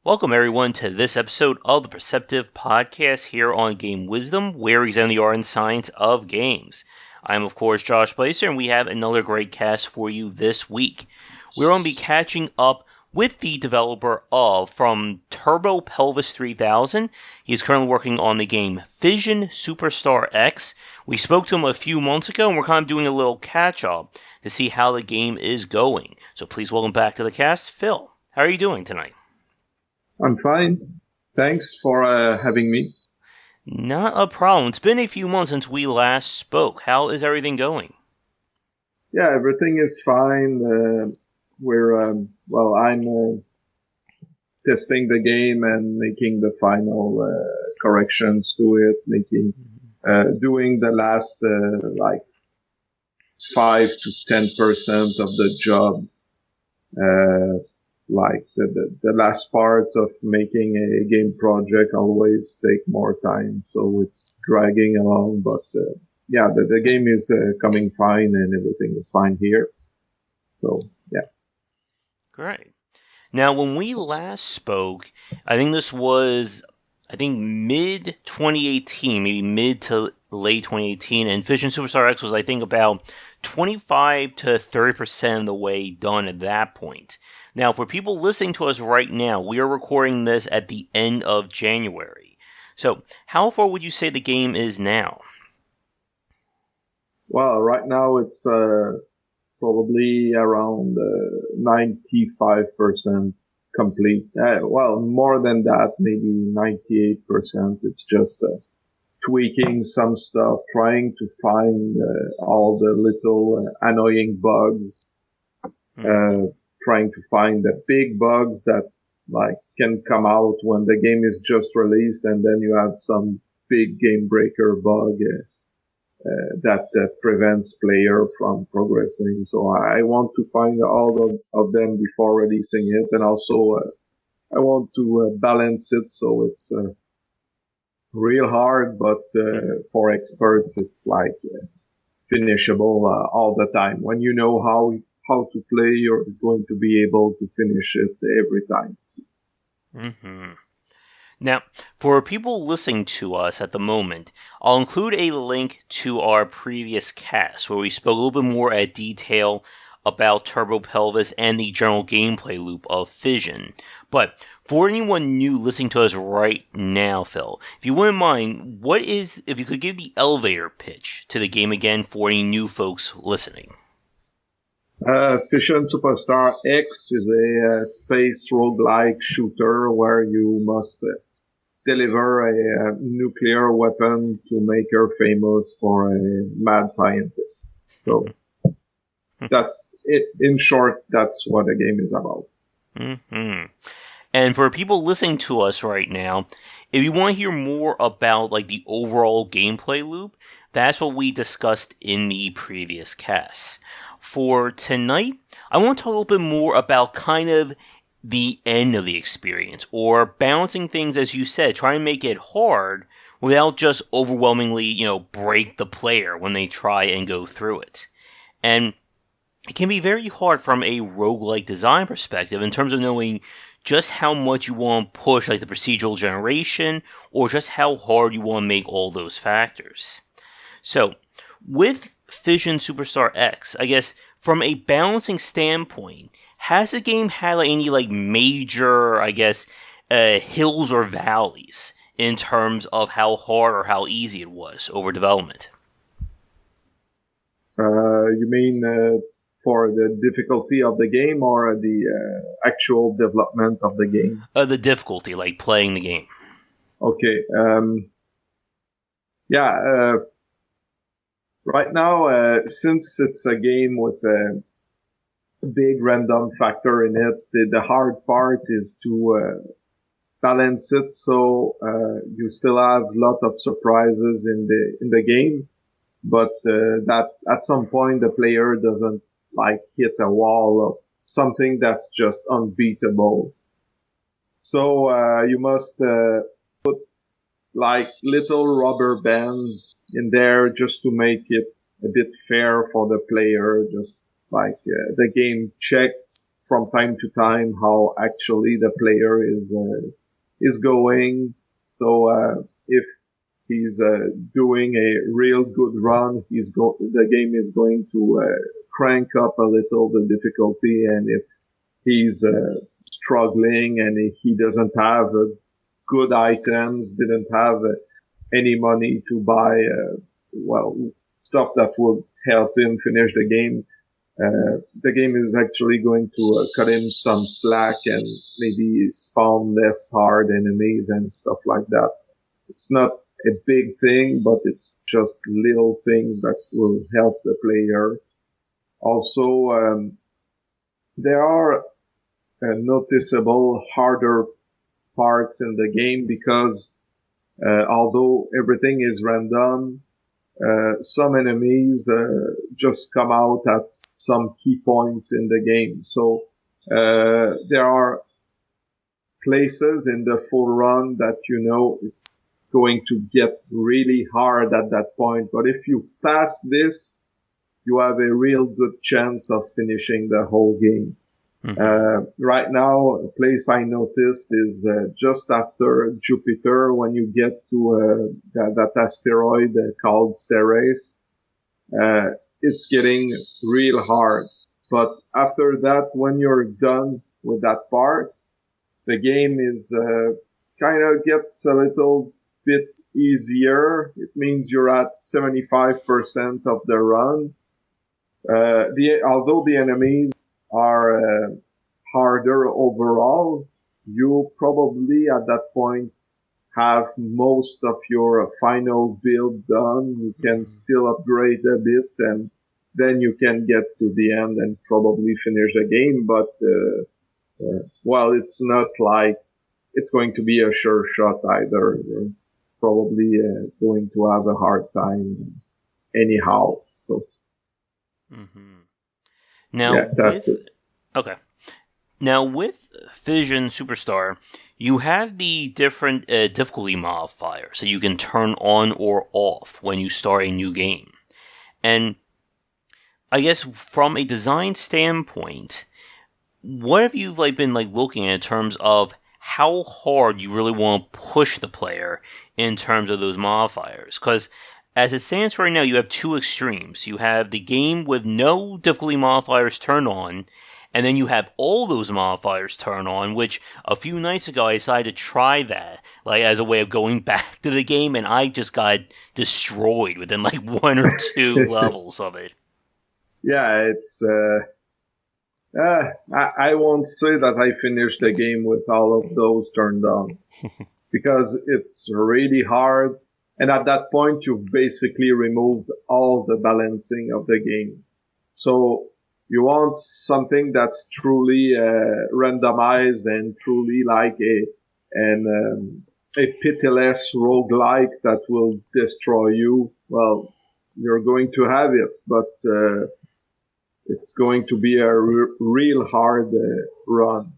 Welcome, everyone, to this episode of the Perceptive podcast here on Game Wisdom, where we examine the art and science of games. I'm, of course, Josh Blazer, and we have another great cast for you this week. We're going to be catching up with the developer from Turbo Pelvis 3000. He is currently working on the game Fission Superstar X. We spoke to him a few months ago, and we're kind of doing a little catch-up to see how the game is going. So please welcome back to the cast, Phil. How are you doing tonight? I'm fine. Thanks for having me. Not a problem. It's been a few months since we last spoke. How is everything going? Yeah, everything is fine. I'm testing the game and making the final corrections to it, doing the last 5 to 10% of the job. The last part of making a game project always take more time, so it's dragging along. But the game is coming fine and everything is fine here. So yeah. Great. Now, when we last spoke, I think this was, mid 2018, maybe mid to late 2018, and Fission Superstar X was, about 25 to 30% of the way done at that point. Now, for people listening to us right now, we are recording this at the end of January. So, how far would you say the game is now? Well, right now it's probably around 95% complete. More than that, maybe 98%. It's just tweaking some stuff, trying to find all the little annoying bugs, trying to find the big bugs that can come out when the game is just released, and then you have some big game breaker bug that prevents player from progressing. So I want to find all of them before releasing it, and also I want to balance it so it's real hard, but for experts it's finishable all the time. When you know how to play, you're going to be able to finish it every time. Mm-hmm. Now, for people listening to us at the moment, I'll include a link to our previous cast where we spoke a little bit more at detail about Turbo Pelvis and the general gameplay loop of Fission. But for anyone new listening to us right now, Phil, if you wouldn't mind, if you could give the elevator pitch to the game again for any new folks listening? Fission Superstar X is a space roguelike shooter where you must deliver a nuclear weapon to make her famous for a mad scientist. So in short, that's what the game is about. Mm-hmm. And for people listening to us right now, if you want to hear more about the overall gameplay loop, that's what we discussed in the previous cast. For tonight, I want to talk a little bit more about kind of the end of the experience, or balancing things, as you said, trying to make it hard without just overwhelmingly, break the player when they try and go through it. And it can be very hard from a roguelike design perspective in terms of knowing just how much you want to push the procedural generation, or just how hard you want to make all those factors. So, with Fission Superstar X, I guess, from a balancing standpoint, has the game had any major, hills or valleys in terms of how hard or how easy it was over development? You mean for the difficulty of the game, or the actual development of the game? The difficulty, playing the game. Okay. Right now, since it's a game with a big random factor in it, the hard part is to balance it so you still have a lot of surprises in the game, but that at some point the player doesn't hit a wall of something that's just unbeatable. So you must put little rubber bands in there just to make it a bit fair for the player, just the game checks from time to time how actually the player is going. So if he's doing a real good run, the game is going to crank up a little the difficulty, and if he's struggling and he doesn't have good items, didn't have any money to buy stuff that would help him finish the game, the game is actually going to cut him some slack and maybe spawn less hard enemies and stuff like that. It's not a big thing, but it's just little things that will help the player. Also, there are noticeable harder parts in the game because although everything is random, some enemies just come out at some key points in the game. So there are places in the full run that it's going to get really hard at that point. But if you pass this, you have a real good chance of finishing the whole game. Right now, a place I noticed is just after Jupiter, when you get to that asteroid called Ceres. It's getting real hard. But after that, when you're done with that part, the game is kind of gets a little bit easier. It means you're at 75% of the run. Although the enemies are harder overall, you probably at that point have most of your final build done. You can still upgrade a bit, and then you can get to the end and probably finish the game. But it's not like it's going to be a sure shot either. You're probably going to have a hard time anyhow. So now that's it. Okay. Now, with Fission Superstar, you have the different difficulty modifier, so you can turn on or off when you start a new game. And I guess from a design standpoint, what have you been looking at in terms of how hard you really want to push the player in terms of those modifiers? Because as it stands right now, you have two extremes. You have the game with no difficulty modifiers turned on, and then you have all those modifiers turned on, which a few nights ago I decided to try that, as a way of going back to the game, and I just got destroyed within one or two levels of it. Yeah, it's I won't say that I finished the game with all of those turned on because it's really hard. And at that point, you've basically removed all the balancing of the game. So you want something that's truly randomized and truly like a pitiless roguelike that will destroy you. Well, you're going to have it, but it's going to be a real hard run,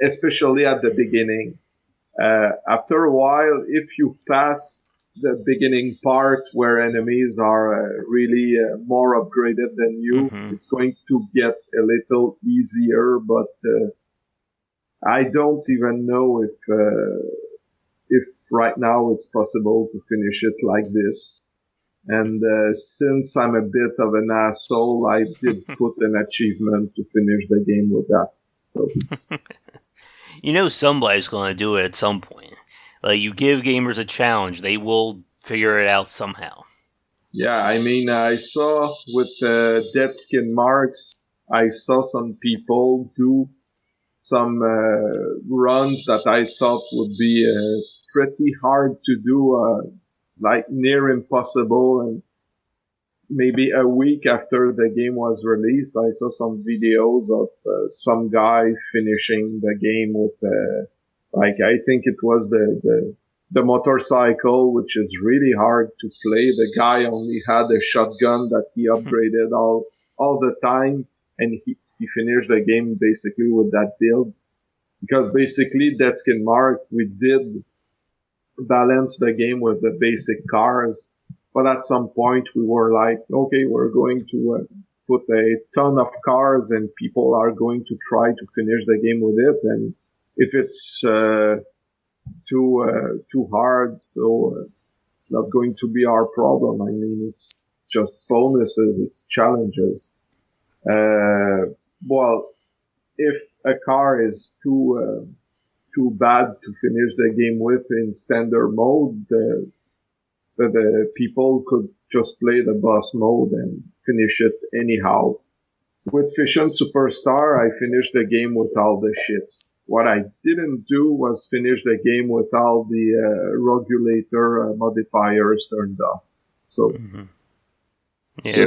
especially at the beginning. After a while, if you pass the beginning part where enemies are really more upgraded than you, it's going to get a little easier, but I don't even know if right now it's possible to finish it like this. And since I'm a bit of an asshole, I did put an achievement to finish the game with that. So. Somebody's going to do it at some point. You give gamers a challenge, they will figure it out somehow. Yeah, I mean, I saw with dead skin marks, I saw some people do some runs that I thought would be pretty hard to do, near impossible. And maybe a week after the game was released, I saw some videos of some guy finishing the game with I think it was the motorcycle, which is really hard to play. The guy only had a shotgun that he upgraded all the time, and he finished the game basically with that build. Because basically, Dead Skin Mark, we did balance the game with the basic cars, but at some point we were like, okay, we're going to put a ton of cars and people are going to try to finish the game with it. And if it's too hard, so it's not going to be our problem. I mean, it's just bonuses, it's challenges. Well, if a car is too bad to finish the game with in standard mode, the people could just play the boss mode and finish it anyhow. With Fission Superstar, I finished the game with all the ships. What I didn't do was finish the game with all the regulator modifiers turned off. So, Yeah. so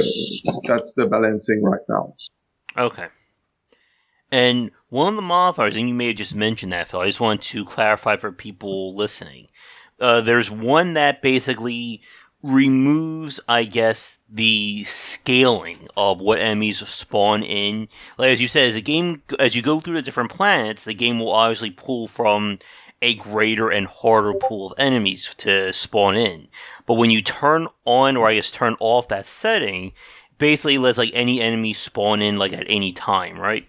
that's the balancing right now. Okay. And one of the modifiers, and you may have just mentioned that, Phil, I just want to clarify for people listening. There's one that basically removes, I guess, the scaling of what enemies spawn in. Like, as you said, as you go through the different planets, the game will obviously pull from a greater and harder pool of enemies to spawn in. But when you turn on, or I guess turn off that setting, basically lets like any enemy spawn in like at any time, right?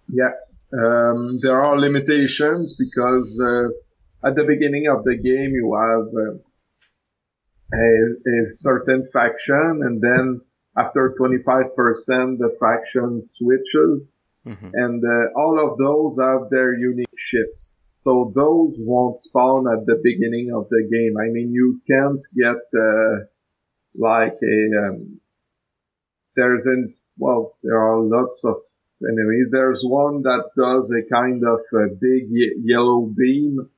Yeah. There are limitations because at the beginning of the game you have a certain faction, and then after 25% the faction switches, and all of those have their unique ships. So those won't spawn at the beginning of the game. I mean, you can't get there are lots of enemies. There's one that does a kind of big yellow beam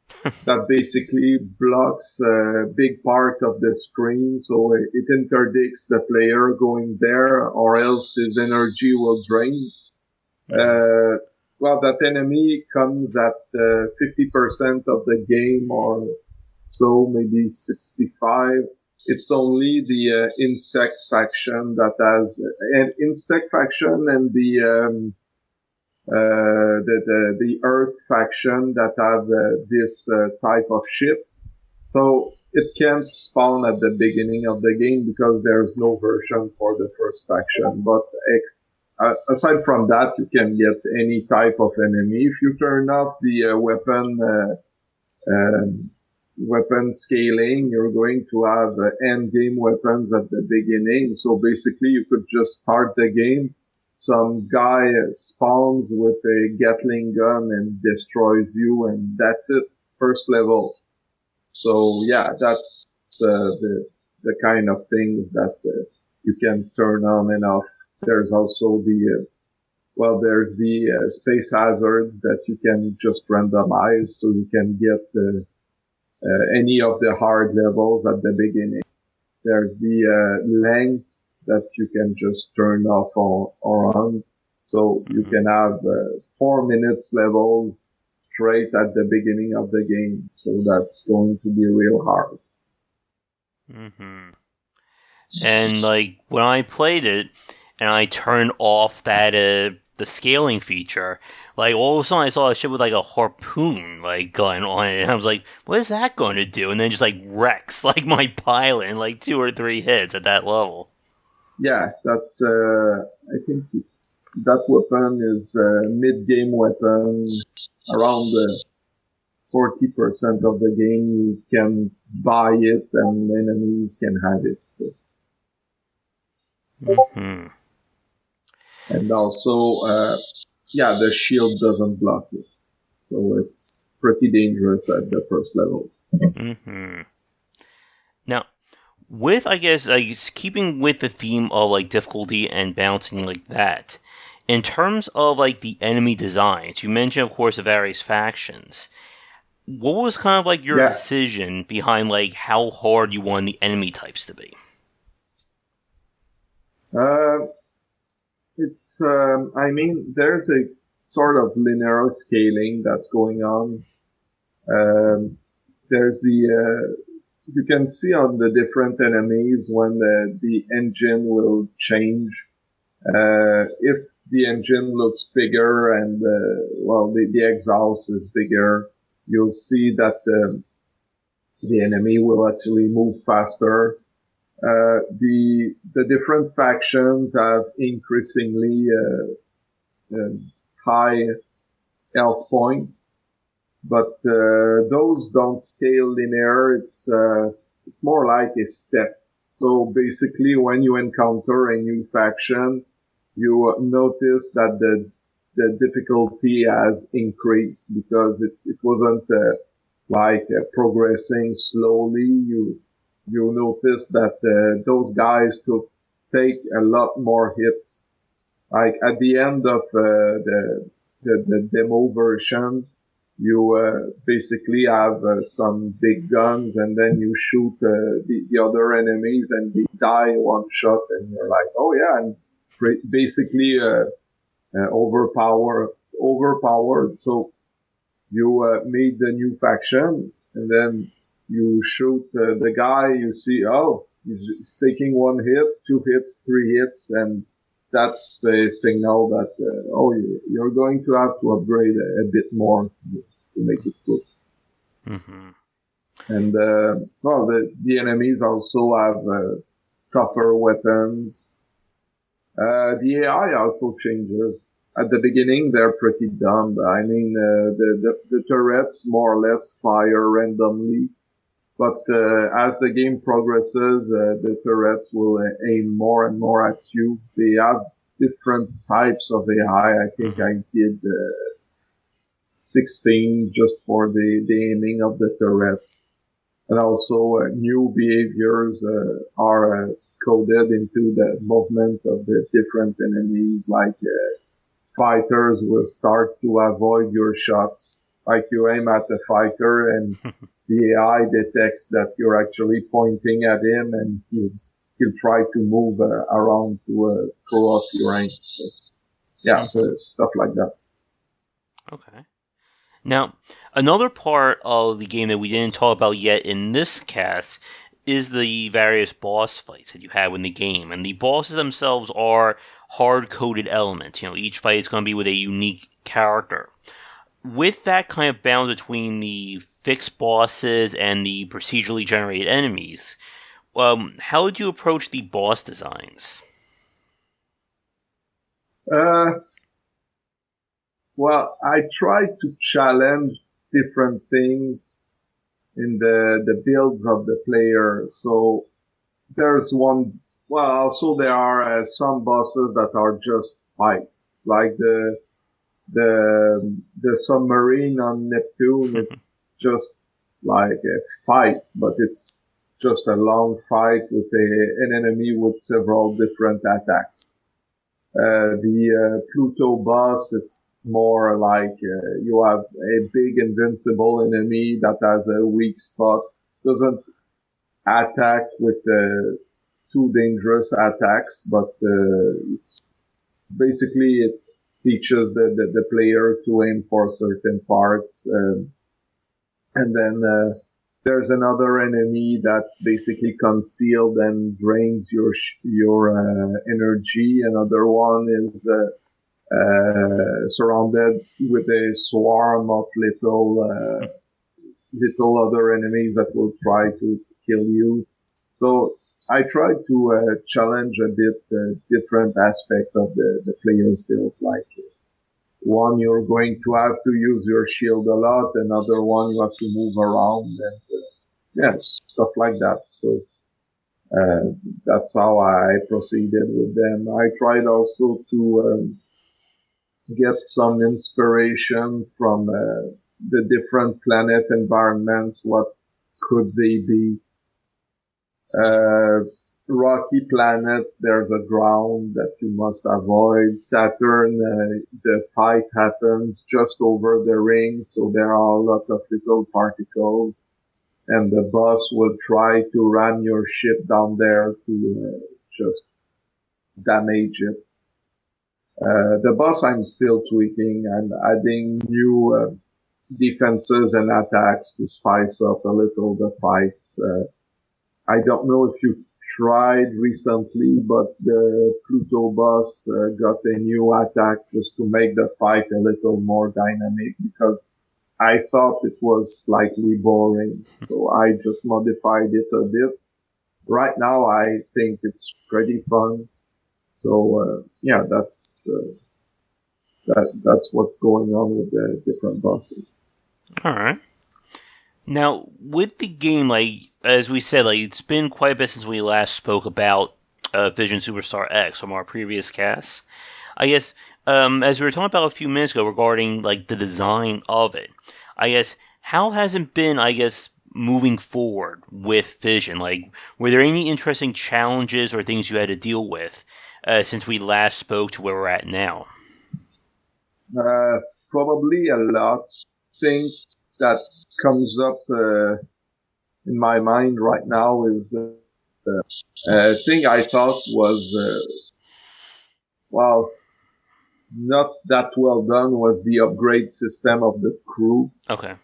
that basically blocks a big part of the screen, so it interdicts the player going there, or else his energy will drain. That enemy comes at 50% of the game, or so, maybe 65. It's only the insect faction that has an insect faction, and the Earth faction that have this type of ship. So it can't spawn at the beginning of the game because there's no version for the first faction. But aside from that, you can get any type of enemy. If you turn off the weapon scaling, you're going to have end game weapons at the beginning. So basically you could just start the game, some guy spawns with a Gatling gun and destroys you, and that's it, first level. So yeah, that's the kind of things that you can turn on and off. There's also there's the space hazards that you can just randomize, so you can get any of the hard levels at the beginning. There's the length that you can just turn off or on. So you can have 4 minutes level straight at the beginning of the game. So that's going to be real hard. And like when I played it and I turned off that the scaling feature, like all of a sudden I saw a ship with like a harpoon like gun on it, and I was like, what is that going to do? And then just like wrecks like my pilot in like 2 or 3 hits at that level. Yeah, that's I think that weapon is a mid-game weapon. Around 40% of the game you can buy it and enemies can have it. So. And also, the shield doesn't block it. So it's pretty dangerous at the first level. Now, with, I guess, keeping with the theme of, like, difficulty and balancing like that, in terms of, like, the enemy designs, you mentioned, of course, the various factions. What was kind of, like, your decision behind, like, how hard you want the enemy types to be? There's a sort of linear scaling that's going on. There's you can see on the different enemies when the engine will change. If the engine looks bigger and, the exhaust is bigger, you'll see that the enemy will actually move faster. The different factions have increasingly high health points, but those don't scale linear. It's more like a step. So basically, when you encounter a new faction, you notice that the difficulty has increased because it wasn't progressing slowly. You notice that those guys take a lot more hits. Like at the end of the demo version, you basically have some big guns, and then you shoot the other enemies, and they die one shot, and you're like, oh yeah, and basically overpowered. So you made the new faction, and then you shoot the guy. You see, oh, he's taking one hit, 2 hits, 3 hits, and that's a signal that you're going to have to upgrade a bit more to make it good. Mm-hmm. And the enemies also have tougher weapons. The AI also changes. At the beginning, they're pretty dumb. I mean, the turrets more or less fire randomly. But as the game progresses, the turrets will aim more and more at you. They have different types of AI. I think I did 16 just for the aiming of the turrets. And also new behaviors are coded into the movement of the different enemies, like fighters will start to avoid your shots. Like you aim at a fighter and the AI detects that you're actually pointing at him, and he'll try to move around to throw off your aim. So, yeah, stuff like that. Okay. Now, another part of the game that we didn't talk about yet in this cast is the various boss fights that you have in the game. And the bosses themselves are hard-coded elements. Each fight is going to be with a unique character. With that kind of balance between the fixed bosses and the procedurally generated enemies, how would you approach the boss designs? Well, I tried to challenge different things in the builds of the player. So there's one, well, also there are some bosses that are just fights, like the submarine on Neptune. It's just like a fight, but it's just a long fight with an enemy with several different attacks. The Pluto boss, it's more like you have a big invincible enemy that has a weak spot, doesn't attack with too dangerous attacks, but it's basically it teaches the player to aim for certain parts. And then there's another enemy that's basically concealed and drains your energy. Another one is surrounded with a swarm of little other enemies that will try to kill you. So I tried to challenge a bit different aspect of the player's build. Like one, you're going to have to use your shield a lot. Another one, you have to move around, and stuff like that. So that's how I proceeded with them. I tried also to get some inspiration from the different planet environments. What could they be? Rocky planets, there's a ground that you must avoid. Saturn, the fight happens just over the ring, so there are a lot of little particles, and the boss will try to ram your ship down there to just damage it. The boss I'm still tweaking. I'm adding new defenses and attacks to spice up a little the fights. I don't know if you tried recently, but the Pluto boss got a new attack just to make the fight a little more dynamic, because I thought it was slightly boring. So I just modified it a bit. right now I think it's pretty fun. So that's what's going on with the different bosses. All right. Now, with the game, like as we said, like it's been quite a bit since we last spoke about Fission Superstar X from our previous cast. I guess as we were talking about a few minutes ago regarding like the design of it, I guess how has it been? I guess moving forward with Fission, like were there any interesting challenges or things you had to deal with since we last spoke to where we're at now? Probably a lot. Thing that comes up in my mind right now is a thing I thought was not that well done was the upgrade system of the crew. Okay.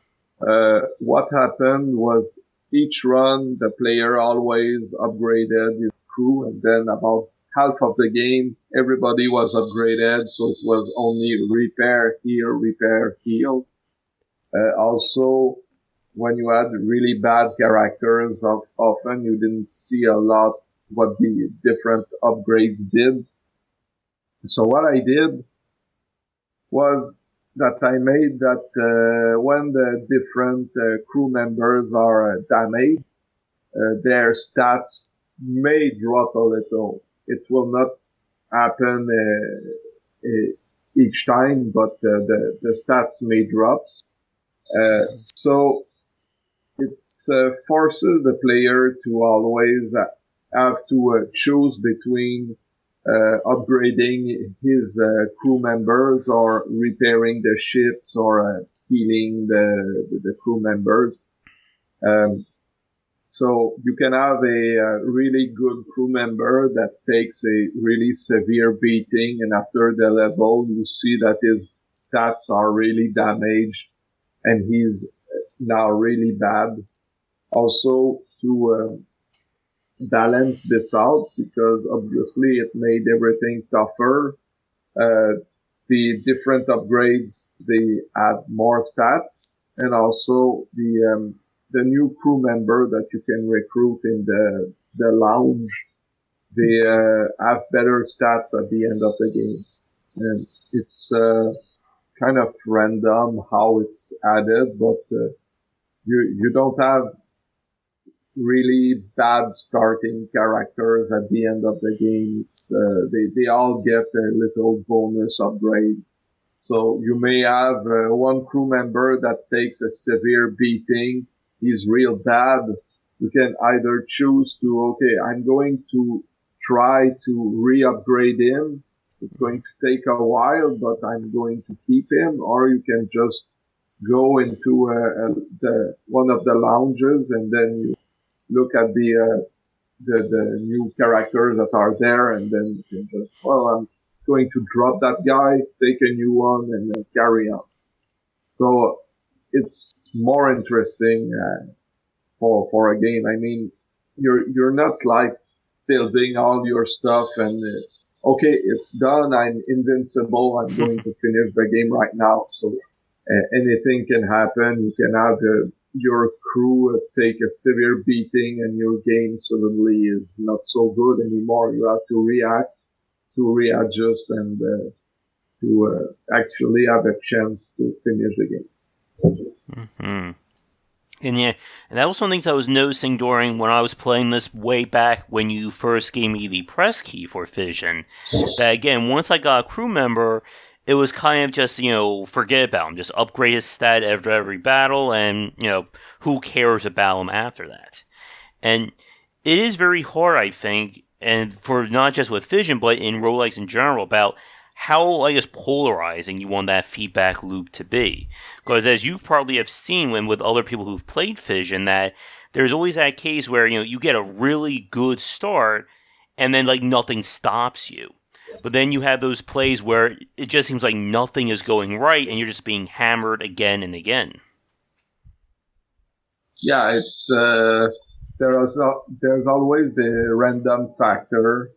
What happened was each run the player always upgraded his crew, and then about half of the game everybody was upgraded, so it was only repair, heal. Also, when you had really bad characters, often you didn't see a lot what the different upgrades did. So what I did was that I made that when the different crew members are damaged, their stats may drop a little. It will not happen each time, but the stats may drop. So it forces the player to always have to choose between upgrading his crew members or repairing the ships or healing the crew members. So you can have a really good crew member that takes a really severe beating, and after the level you see that his stats are really damaged and he's now really bad. Also to balance this out, because obviously it made everything tougher. The different upgrades, they add more stats, and also the new crew member that you can recruit in the lounge, they have better stats at the end of the game. And it's kind of random how it's added, but you don't have really bad starting characters at the end of the game. It's, they all get a little bonus upgrade. So you may have one crew member that takes a severe beating. He's real bad. You can either choose to, okay, I'm going to try to re-upgrade him. It's going to take a while, but I'm going to keep him. Or you can just go into one of the lounges, and then you look at the new characters that are there, and then you can just, I'm going to drop that guy, take a new one, and then carry on. So it's more interesting for a game. I mean, you're not like building all your stuff and okay, it's done, I'm invincible, I'm going to finish the game right now. So anything can happen. You can have your crew take a severe beating, and your game suddenly is not so good anymore. You have to react, to readjust, and to actually have a chance to finish the game. Mm-hmm. And yeah, and that was one of the things I was noticing during when I was playing this way back when you first gave me the press key for Fission. That again, once I got a crew member, it was kind of just, forget about him. Just upgrade his stat after every battle, and, who cares about him after that? And it is very hard, I think, and for not just with Fission, but in roguelikes in general, about how, I guess, polarizing you want that feedback loop to be. Because as you probably have seen when with other people who've played Fission, that there's always that case where, you get a really good start, and then, nothing stops you. But then you have those plays where it just seems like nothing is going right, and you're just being hammered again and again. Yeah, it's there's always the random factor.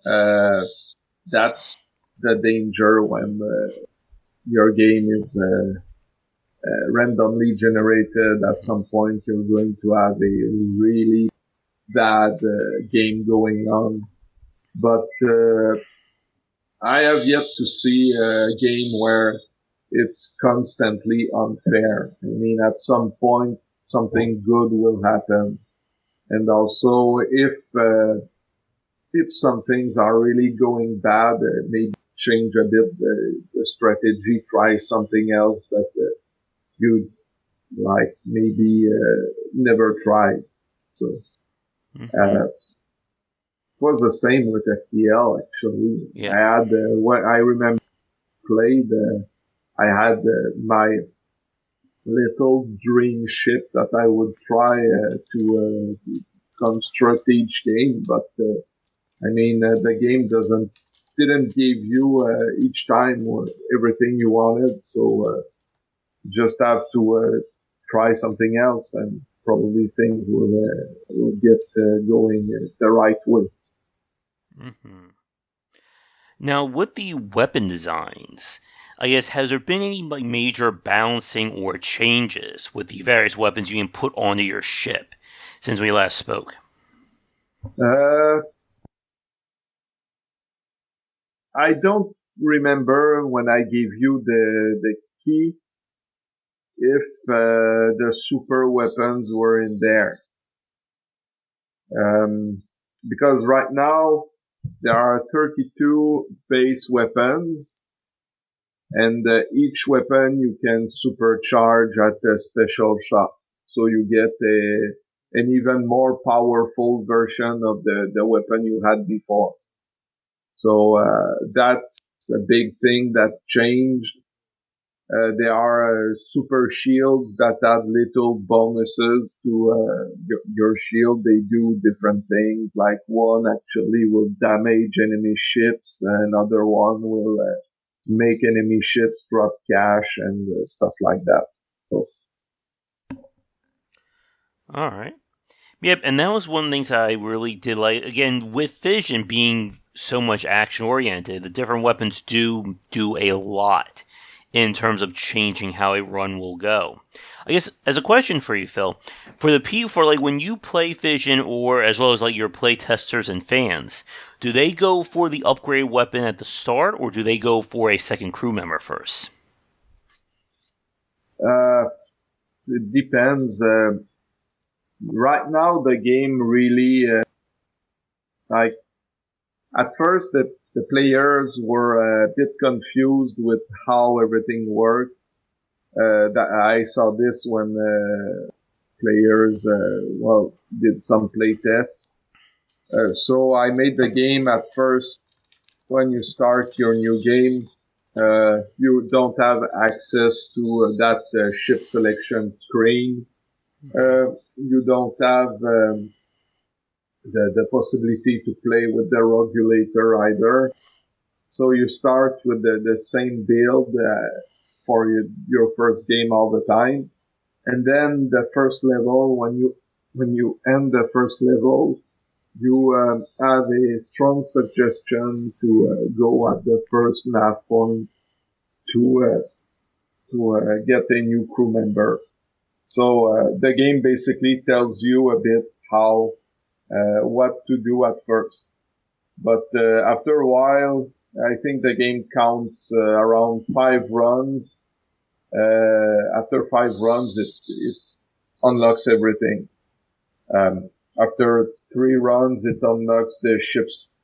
That's the danger when your game is randomly generated. At some point, you're going to have a really bad game going on. But I have yet to see a game where it's constantly unfair. I mean, at some point, something good will happen. And also, if some things are really going bad, maybe change a bit the strategy, try something else that you like maybe never tried. So it was the same with FTL actually. Yeah. I had what I remember played. I had my little dream ship that I would try to construct each game, but I mean the game didn't give you each time everything you wanted, so just have to try something else, and probably things will get going the right way. Now, with the weapon designs, I guess, has there been any like major balancing or changes with the various weapons you can put onto your ship since we last spoke? I don't remember when I gave you the key if the super weapons were in there. Because right now there are 32 base weapons, and each weapon you can supercharge at a special shot. So you get an even more powerful version of the weapon you had before. So that's a big thing that changed. There are super shields that add little bonuses to your shield. They do different things. Like one actually will damage enemy ships, another one will make enemy ships drop cash and stuff like that. So. All right. Yep, and that was one of the things I really did like. Again, with Fission being so much action oriented, the different weapons do a lot in terms of changing how a run will go. I guess as a question for you, Phil, for the people for like when you play Fission, or as well as like your play testers and fans, do they go for the upgrade weapon at the start, or do they go for a second crew member first? It depends. Right now, the game really like at first the players were a bit confused with how everything worked. That I saw this when players did some play tests. So I made the game at first. When you start your new game, you don't have access to that ship selection screen. You don't have the possibility to play with the regulator either. So you start with the same build for your first game all the time. And then the first level, when you end the first level, you have a strong suggestion to go at the first nav point to get a new crew member. So the game basically tells you a bit how what to do at first. But after a while, I think the game counts around 5 runs. After 5 runs, it unlocks everything. After 3 runs, it unlocks the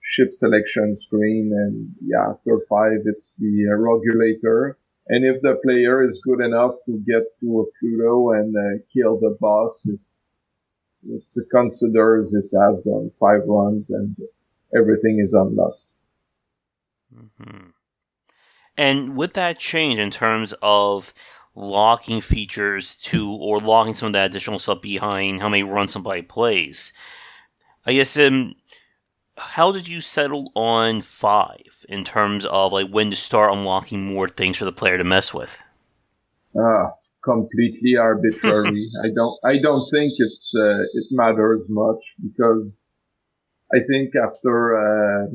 ship selection screen, and yeah, after 5, it's the regulator. And if the player is good enough to get to a Pluto and kill the boss, it considers it has done 5 runs and everything is unlocked. And with that change in terms of locking features to, or locking some of that additional stuff behind how many runs somebody plays, I guess, how did you settle on 5 in terms of like when to start unlocking more things for the player to mess with? Completely arbitrary. I don't think it matters much, because I think after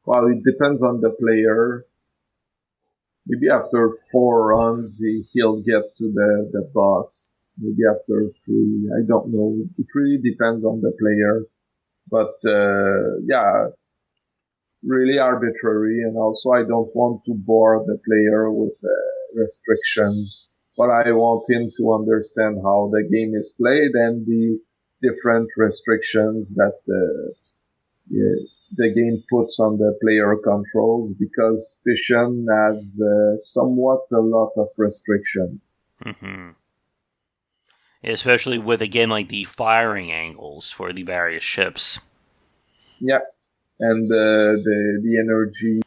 it depends on the player. Maybe after 4 runs, he'll get to the boss. maybe after 3. I don't know. It really depends on the player. But yeah, really arbitrary. And also I don't want to bore the player with restrictions. But I want him to understand how the game is played and the different restrictions that the game puts on the player controls, because Fission has somewhat a lot of restrictions. Mm-hmm. Especially with, again, like the firing angles for the various ships. Yeah, and the energy.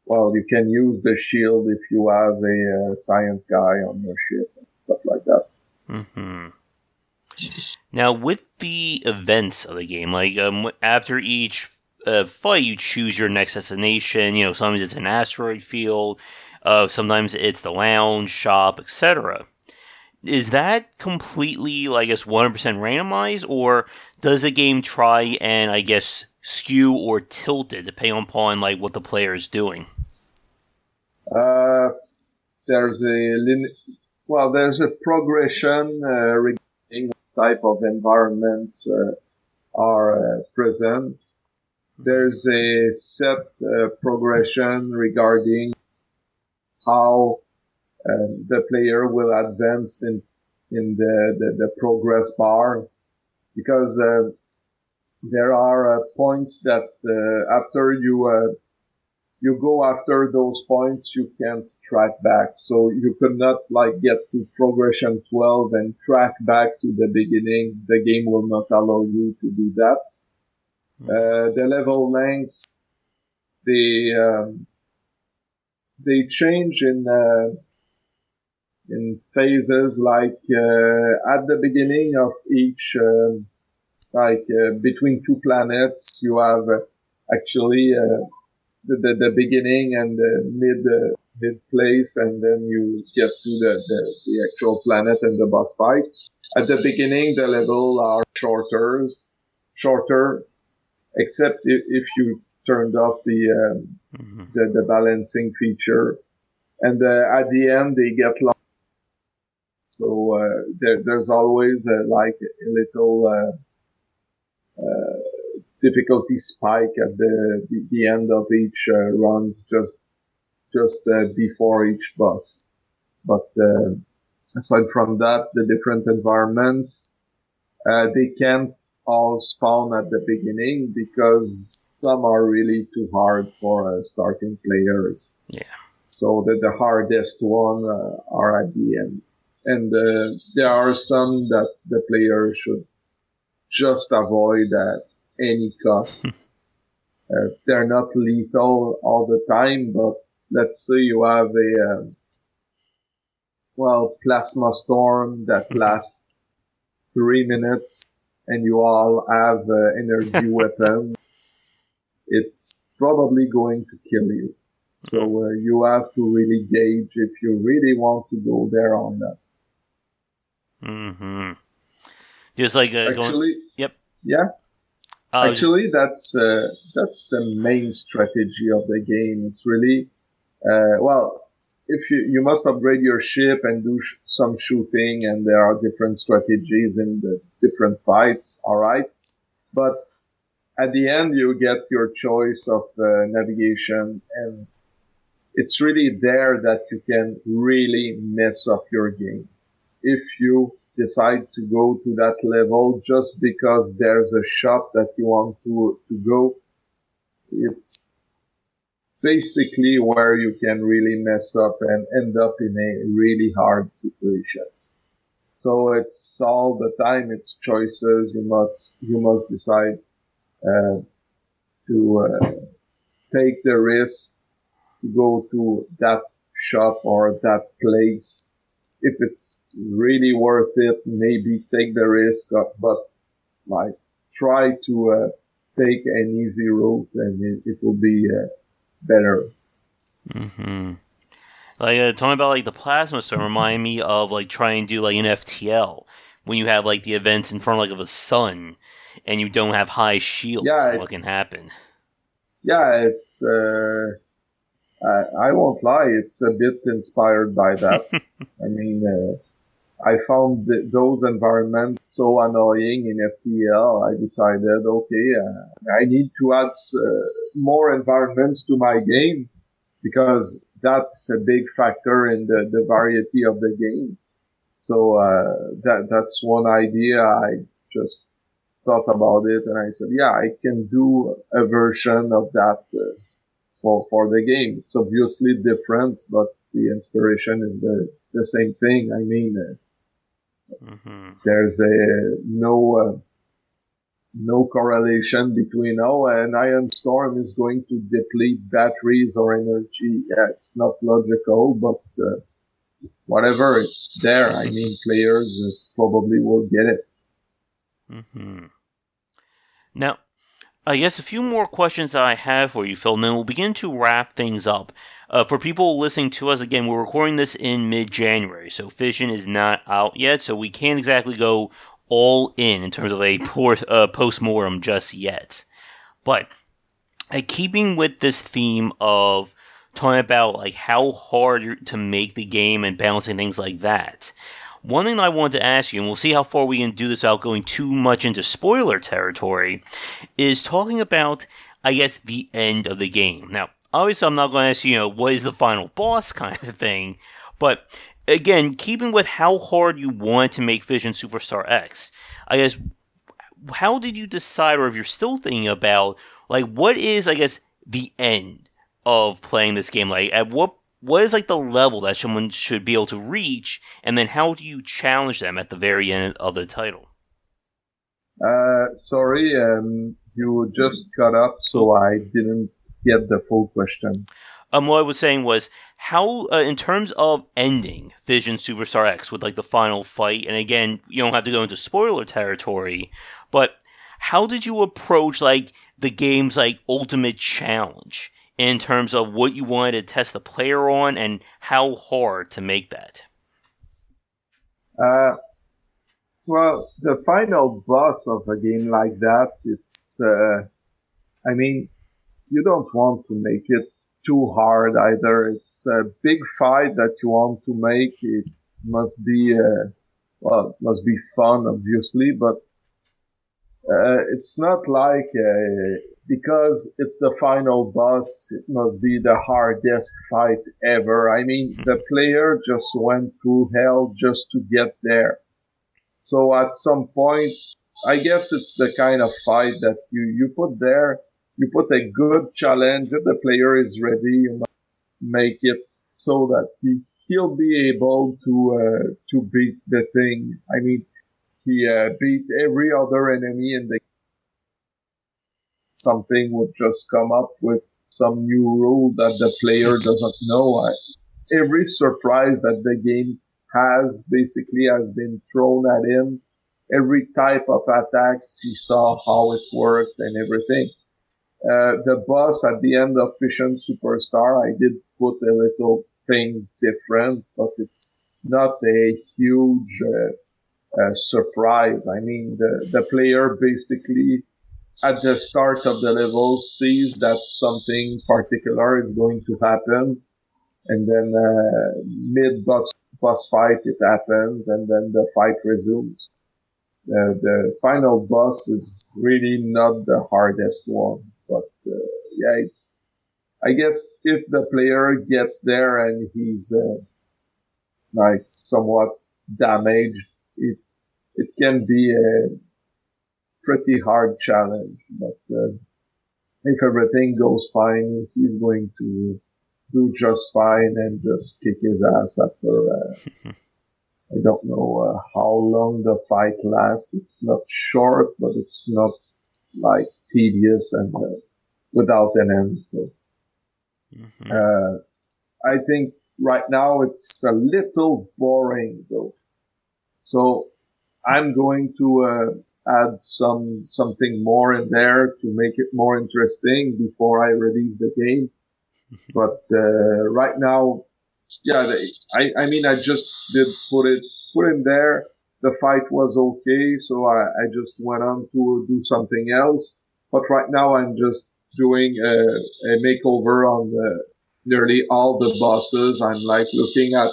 Well, you can use the shield if you have a science guy on your ship and stuff like that. Mm-hmm. Now, with the events of the game, like after each fight, you choose your next destination. You know, sometimes it's an asteroid field, sometimes it's the lounge, shop, etc. Is that completely, I guess, 100% randomized, or does the game try and, I guess, skew or tilt it depending upon like what the player is doing? There's a progression regarding what type of environments are present. There's a set progression regarding how the player will advance in the progress bar, because there are points that after you go after those points, you can't track back. So you could not like get to progression 12 and track back to the beginning. The game will not allow you to do that. The level lengths, they change in phases, like at the beginning of each between two planets, you have actually the beginning and the mid place, and then you get to the actual planet and the boss fight. At the beginning, the level are shorter, except if you turned off the balancing feature, and at the end they get long. So there's always like a little difficulty spike at the end of each runs, just before each boss. But aside from that, the different environments, they can't all spawn at the beginning, because some are really too hard for starting players. Yeah. So the hardest one are at the end. And there are some that the player should just avoid at any cost. They're not lethal all the time, but let's say you have a plasma storm that lasts 3 minutes, and you all have energy weapon. It's probably going to kill you. So you have to really gauge if you really want to go there on that. Mm-hmm. Just like actually, yep. Yeah. Actually, that's the main strategy of the game. It's really if you must upgrade your ship and do some shooting, and there are different strategies in the different fights. All right, but at the end you get your choice of navigation, and it's really there that you can really mess up your game if you decide to go to that level just because there's a shop that you want to go. It's basically where you can really mess up and end up in a really hard situation. So it's all the time, it's choices. You must decide to take the risk to go to that shop or that place. If it's really worth it, maybe take the risk, but like try to take an easy route, and it will be better. Mm-hmm. Like talking about like the plasma storm remind me of like trying to do like an FTL when you have like the events in front of a sun and you don't have high shields. Yeah, what can happen? Yeah, it's. I won't lie, it's a bit inspired by that. I mean, I found those environments so annoying in FTL. I decided, okay, I need to add more environments to my game because that's a big factor in the variety of the game. So that's one idea. I just thought about it and I said, yeah, I can do a version of that for the game. It's obviously different, but the inspiration is the same thing. I mean, there's no correlation between, an iron storm is going to deplete batteries or energy. Yeah, it's not logical, but whatever, it's there. I mean, players probably will get it. Now, I guess a few more questions that I have for you, Phil, and then we'll begin to wrap things up. For people listening to us, again, we're recording this in mid-January, so Fission is not out yet, so we can't exactly go all in terms of a post-mortem just yet. But keeping with this theme of talking about like how hard to make the game and balancing things like that, one thing I wanted to ask you, and we'll see how far we can do this without going too much into spoiler territory, is talking about, I guess, the end of the game. Now, obviously, I'm not going to ask you, what is the final boss kind of thing, but again, keeping with how hard you want to make Fission Superstar X, I guess, how did you decide, or if you're still thinking about, like, what is, I guess, the end of playing this game? Like, at what is, like, the level that someone should be able to reach, and then how do you challenge them at the very end of the title? Sorry, you just cut up, so I didn't get the full question. What I was saying was, how, in terms of ending Fission Superstar X with, like, the final fight, and again, you don't have to go into spoiler territory, but how did you approach, like, the game's, like, ultimate challenge in terms of what you wanted to test the player on and how hard to make that? Well, the final boss of a game like that, it's, I mean, you don't want to make it too hard either. It's a big fight that you want to make. It must be, it must be fun, obviously, but it's not like, because it's the final boss, it must be the hardest fight ever. I mean, the player just went through hell just to get there. So at some point, I guess it's the kind of fight that you put there, you put a good challenge. If the player is ready, you must make it so that he'll be able to beat the thing. I mean, he beat every other enemy in the something would just come up with some new rule that the player doesn't know. Every surprise that the game has basically has been thrown at him. Every type of attacks, he saw how it worked and everything. The boss at the end of Fission Superstar, I did put a little thing different, but it's not a huge surprise. I mean, the player basically at the start of the level sees that something particular is going to happen, and then mid-boss fight it happens, and then the fight resumes. The final boss is really not the hardest one, but yeah, I guess if the player gets there and he's like somewhat damaged, it can be a pretty hard challenge. But if everything goes fine, he's going to do just fine and just kick his ass after. I don't know how long the fight lasts. It's not short, but it's not like tedious and without an end. So I think right now it's a little boring though. So I'm going to add something more in there to make it more interesting before I release the game. But right now, yeah, I mean, I just did put in there. The fight was okay, so I just went on to do something else. But right now, I'm just doing a makeover on nearly all the bosses. I'm like looking at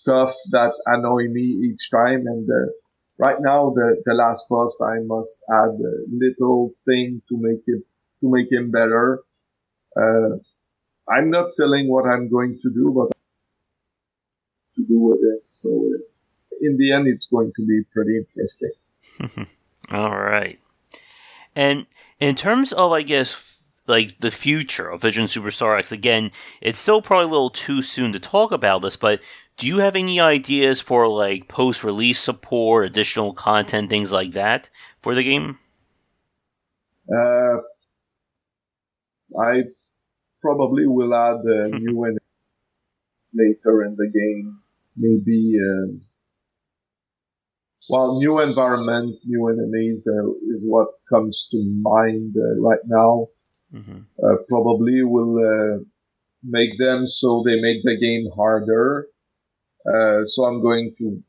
stuff that annoy me each time. And right now, the last boss, I must add a little thing to make him better. I'm not telling what I'm going to do, but to do with it. So in the end, it's going to be pretty interesting. All right. And in terms of, I guess, like the future of Fission Superstar X, again, it's still probably a little too soon to talk about this, but do you have any ideas for like post-release support, additional content, things like that for the game? I probably will add new enemies later in the game. Maybe, new environment, new enemies is what comes to mind right now. Mm-hmm. Probably will make them so they make the game harder. So I'm going to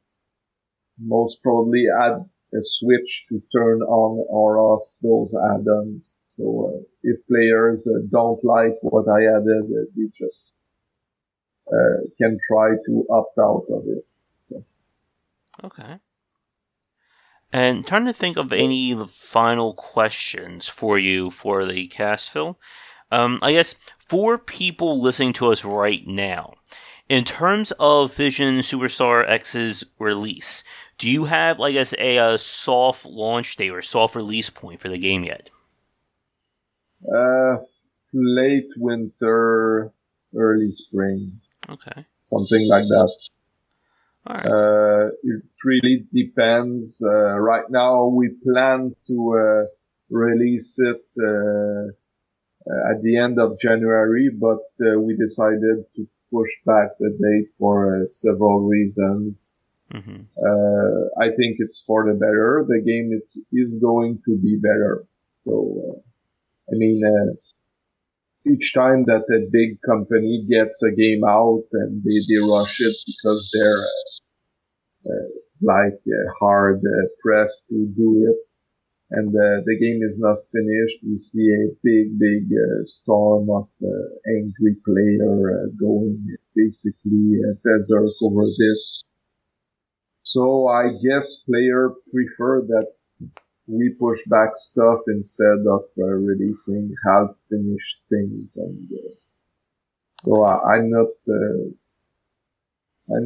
most probably add a switch to turn on or off those add-ons. So if players don't like what I added, they just can try to opt out of it. So. Okay. And trying to think of any final questions for you for the cast, Phil. I guess for people listening to us right now, in terms of Fission Superstar X's release, do you have, I guess, a soft launch date or soft release point for the game yet? Late winter, early spring. Okay. Something like that. All right. It really depends. Right now, we plan to release it at the end of January, but we decided to push back the date for several reasons. Mm-hmm. I think it's for the better. The game is going to be better. So, each time that a big company gets a game out and they rush it because they're hard pressed to do it, and the game is not finished, we see a big storm of angry player going basically berserk over this. So I guess player prefer that we push back stuff instead of releasing half-finished things, and so I'm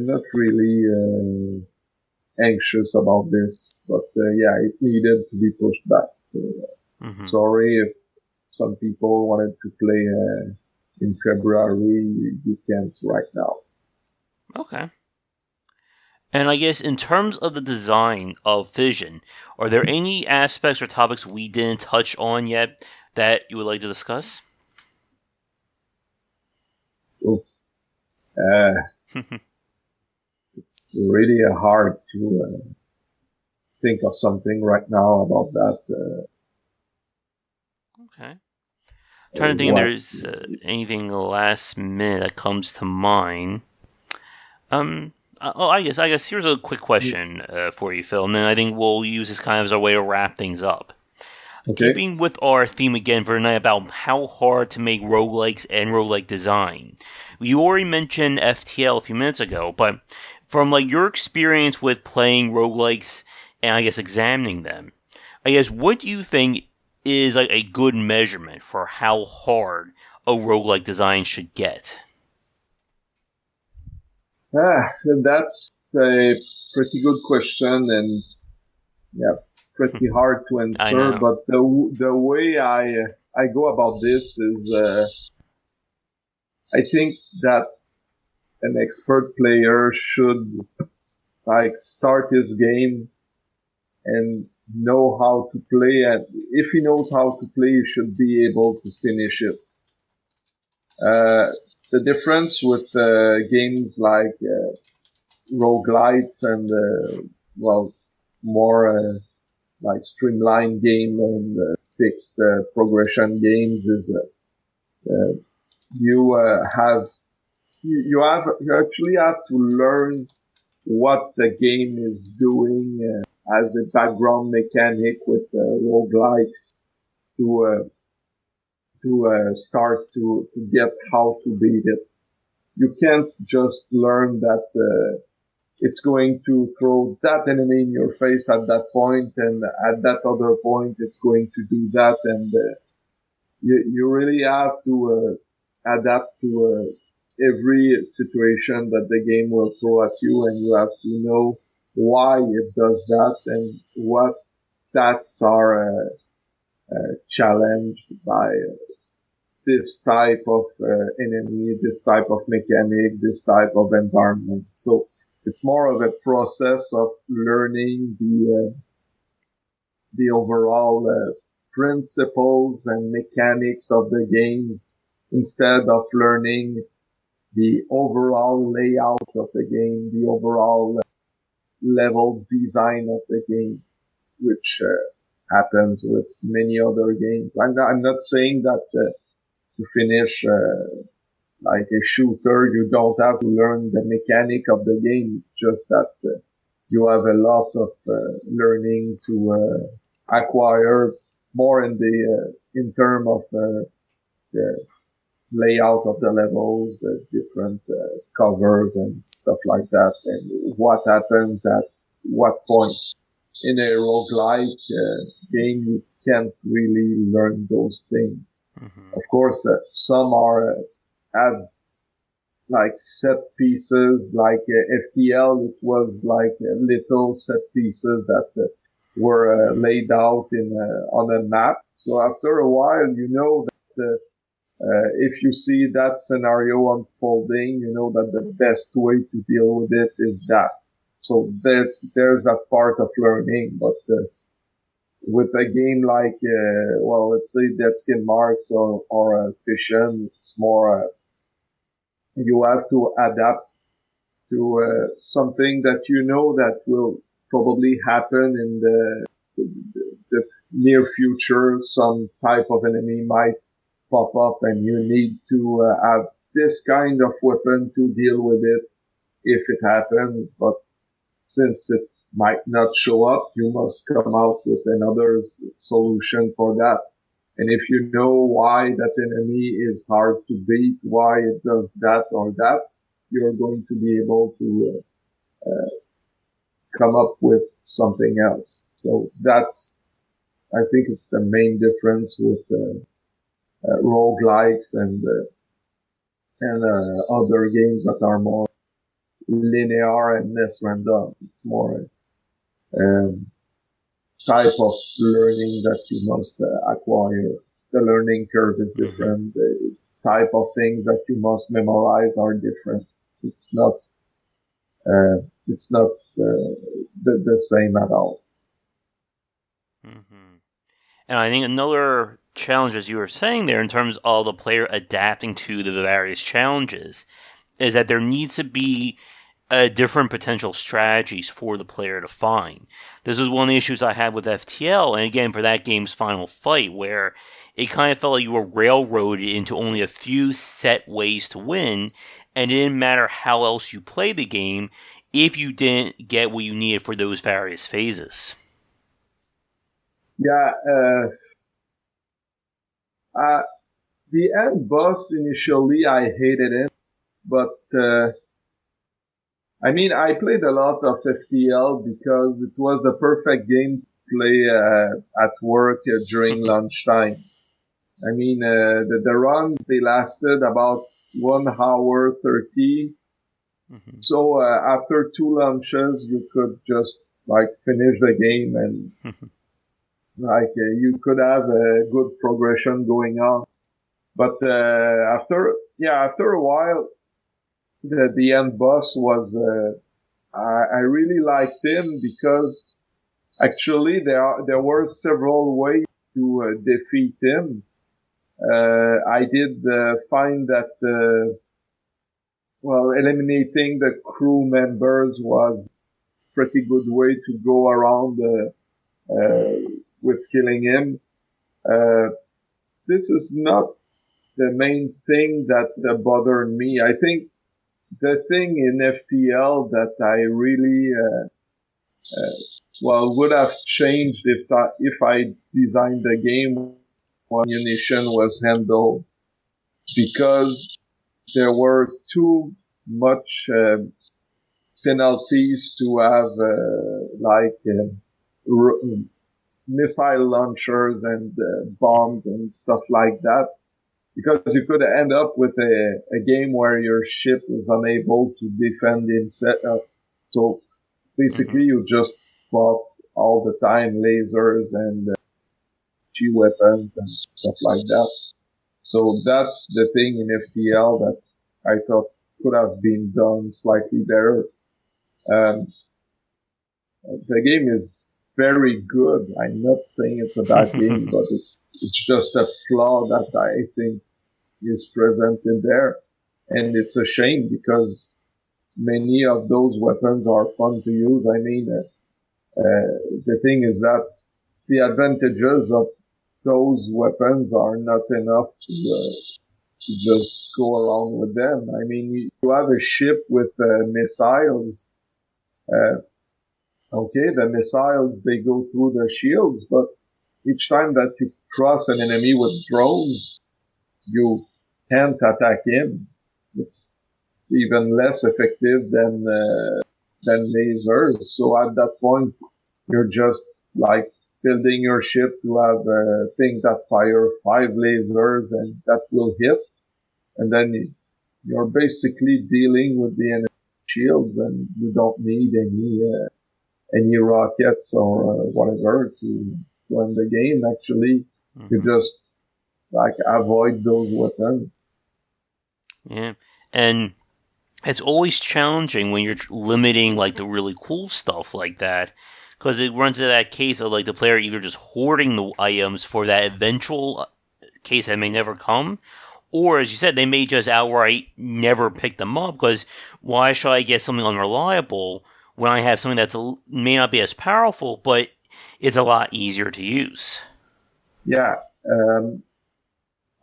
not really anxious about this, but it needed to be pushed back. So, sorry if some people wanted to play in February, you can't right now. Okay. And I guess in terms of the design of Fission, are there any aspects or topics we didn't touch on yet that you would like to discuss? It's really hard to think of something right now about that. Okay. I'm trying to think if there's anything last minute that comes to mind. I guess here's a quick question for you, Phil, and then I think we'll use this kind of as our way to wrap things up. Okay. Keeping with our theme again for tonight about how hard to make roguelikes and roguelike design. You already mentioned FTL a few minutes ago, but from like your experience with playing roguelikes and I guess examining them, I guess what do you think is like a good measurement for how hard a roguelike design should get? That's a pretty good question, and pretty hard to answer. But the way I go about this is, I think that an expert player should start his game and know how to play, and if he knows how to play, he should be able to finish it. The difference with games like roguelites and more streamlined game and fixed progression games is you actually have to learn what the game is doing as a background mechanic with roguelikes to start to get how to beat it. You can't just learn that it's going to throw that enemy in your face at that point, and at that other point, it's going to do that, and you really have to adapt to every situation that the game will throw at you, and you have to know why it does that and what stats are challenged by this type of enemy, this type of mechanic, this type of environment. So it's more of a process of learning the overall principles and mechanics of the games instead of learning the overall layout of the game, the overall level design of the game, which happens with many other games. I'm not saying that to finish like a shooter, you don't have to learn the mechanic of the game. It's just that you have a lot of learning to acquire more in term of the layout of the levels, the different covers and stuff like that, and what happens at what point. In a roguelike game, you can't really learn those things. Of course, some have like set pieces, like FTL, it was like little set pieces that were laid out on a map. So after a while, you know that if you see that scenario unfolding, you know that the best way to deal with it is that. So there's that part of learning, but with a game like, let's say Dead Skin Marks or Fission, it's more, you have to adapt to something that you know that will probably happen in the near future. Some type of enemy might pop up and you need to have this kind of weapon to deal with it if it happens, but since it might not show up, you must come out with another solution for that. And if you know why that enemy is hard to beat, why it does that or that, you're going to be able to come up with something else. So I think it's the main difference with roguelikes and other games that are more linear and less random. It's more type of learning that you must acquire. The learning curve is different. The type of things that you must memorize are different. It's not the same at all. And I think another challenge, as you were saying there, in terms of the player adapting to the various challenges, is that there needs to be different potential strategies for the player to find. This was one of the issues I had with FTL, and again for that game's final fight, where it kind of felt like you were railroaded into only a few set ways to win, and it didn't matter how else you play the game if you didn't get what you needed for those various phases. Yeah, the end boss initially I hated it, but I played a lot of FTL because it was the perfect game to play at work during lunchtime. The runs, they lasted about 1 hour 30. So after 2 lunches, you could just finish the game and you could have a good progression going on. But after a while, the end boss was I really liked him because actually there were several ways to defeat him. I did find that eliminating the crew members was a pretty good way to go around with killing him. This is not the main thing that bothered me. I think the thing in FTL that I really would have changed if I designed the game when ammunition was handled, because there were too much penalties to have missile launchers and bombs and stuff like that, because you could end up with a game where your ship is unable to defend himself. So basically, you just bought all the time lasers and G weapons and stuff like that. So that's the thing in FTL that I thought could have been done slightly better. The game is very good. I'm not saying it's a bad game, but it's just a flaw that I think is present in there. And it's a shame because many of those weapons are fun to use. I mean, the thing is that the advantages of those weapons are not enough to just go around with them. I mean, you have a ship with missiles. Okay, the missiles, they go through the shields, but each time that you cross an enemy with drones, you can't attack him. It's even less effective than lasers. So at that point, you're just like building your ship to have a thing that fire 5 lasers and that will hit. And then you're basically dealing with the enemy shields and you don't need any rockets or whatever to end the game. Actually, you just like avoid those weapons. Yeah. And it's always challenging when you're limiting like the really cool stuff like that, because it runs into that case of like the player either just hoarding the items for that eventual case that may never come, or as you said, they may just outright never pick them up, because why should I get something unreliable when I have something that may not be as powerful, but it's a lot easier to use? Yeah.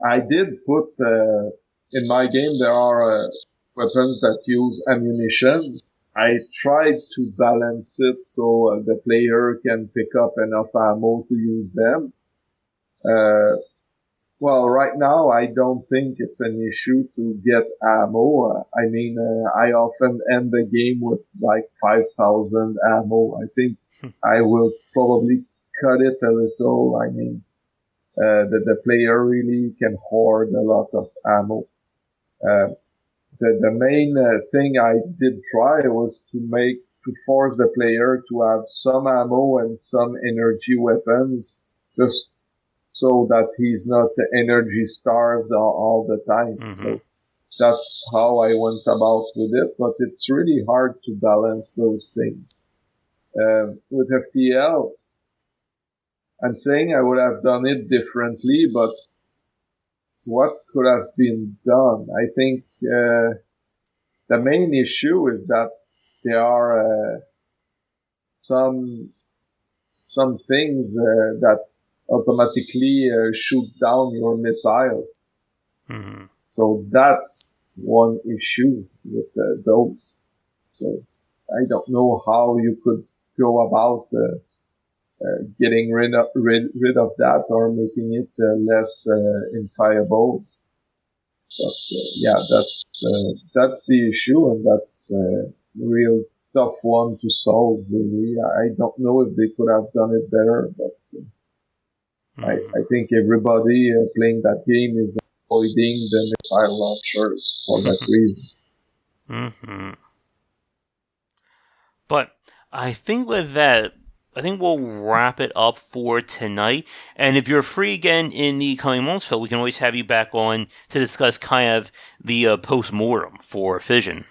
I did put, in my game, there are weapons that use ammunition. I tried to balance it so the player can pick up enough ammo to use them. Well, right now, I don't think it's an issue to get ammo. I mean, I often end the game with like 5,000 ammo. I think I will probably cut it a little. I mean, the player really can hoard a lot of ammo. The main thing I did try was to force the player to have some ammo and some energy weapons, just so that he's not energy starved all the time. So that's how I went about with it, but it's really hard to balance those things. With FTL, I'm saying I would have done it differently, but what could have been done? I think the main issue is that there are some things that automatically shoot down your missiles. So that's one issue with those. So I don't know how you could go about getting rid of that or making it less infiable. But yeah, that's the issue, and that's a real tough one to solve. Really, I don't know if they could have done it better, but I think everybody playing that game is avoiding the missile launchers for that reason. But I think with that, I think we'll wrap it up for tonight. And if you're free again in the coming months, Phil, we can always have you back on to discuss kind of the post-mortem for Fission.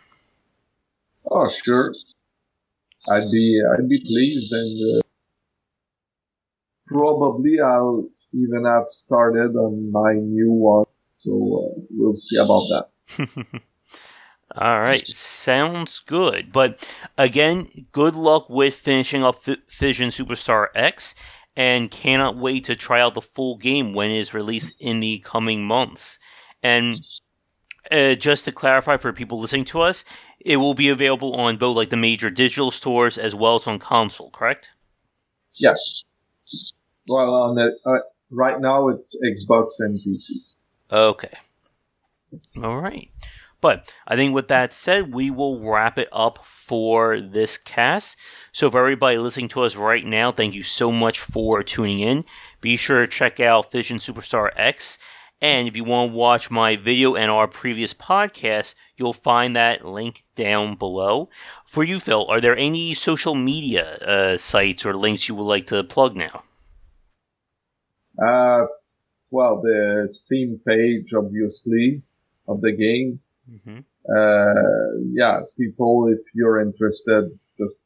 Oh, sure. I'd be pleased, and probably I'll even have started on my new one. So we'll see about that. All right, sounds good. But again, good luck with finishing up Fission Superstar X, and cannot wait to try out the full game when it is released in the coming months. And just to clarify for people listening to us, it will be available on both like the major digital stores as well as on console, correct? Yeah. Well, on the right now it's Xbox and PC. Okay. All right. But I think with that said, we will wrap it up for this cast. So for everybody listening to us right now, thank you so much for tuning in. Be sure to check out Fission Superstar X. And if you want to watch my video and our previous podcast, you'll find that link down below. For you, Phil, are there any social media sites or links you would like to plug now? Well, the Steam page, obviously, of the game. Mm-hmm. Yeah, people, if you're interested, just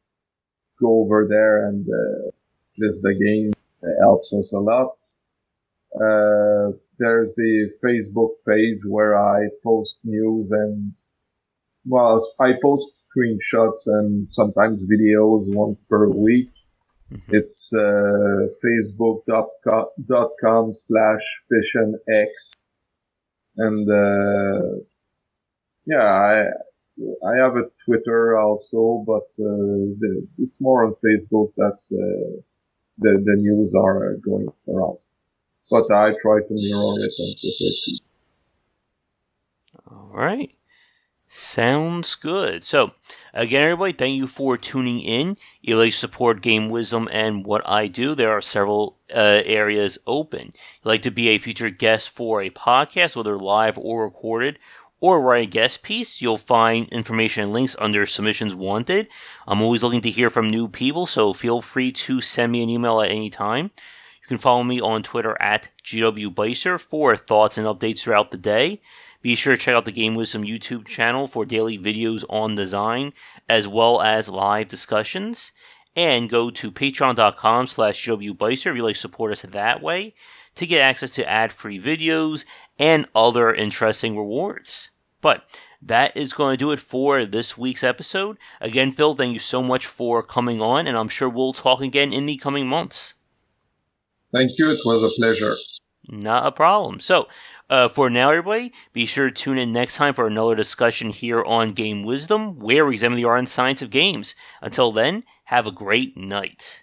go over there and list the game. It helps us a lot. There's the Facebook page where I post news and, well, I post screenshots and sometimes videos once per week. Mm-hmm. It's facebook.com/FissionX. And yeah, I have a Twitter also, but it's more on Facebook that the news are going around. But I try to mirror it on Twitter too. All right. Sounds good. So, again, everybody, thank you for tuning in. If you'd like to support Game Wisdom and what I do, there are several areas open. If you'd like to be a featured guest for a podcast, whether live or recorded, or write a guest piece, you'll find information and links under Submissions Wanted. I'm always looking to hear from new people, so feel free to send me an email at any time. You can follow me on Twitter at GWBicer for thoughts and updates throughout the day. Be sure to check out the Game Wisdom YouTube channel for daily videos on design, as well as live discussions. And go to patreon.com/GWBicer if you'd like to support us that way to get access to ad-free videos and other interesting rewards. But that is going to do it for this week's episode. Again, Phil, thank you so much for coming on, and I'm sure we'll talk again in the coming months. Thank you. It was a pleasure. Not a problem. So, for now, everybody, be sure to tune in next time for another discussion here on Game Wisdom, where we examine the art and science of games. Until then, have a great night.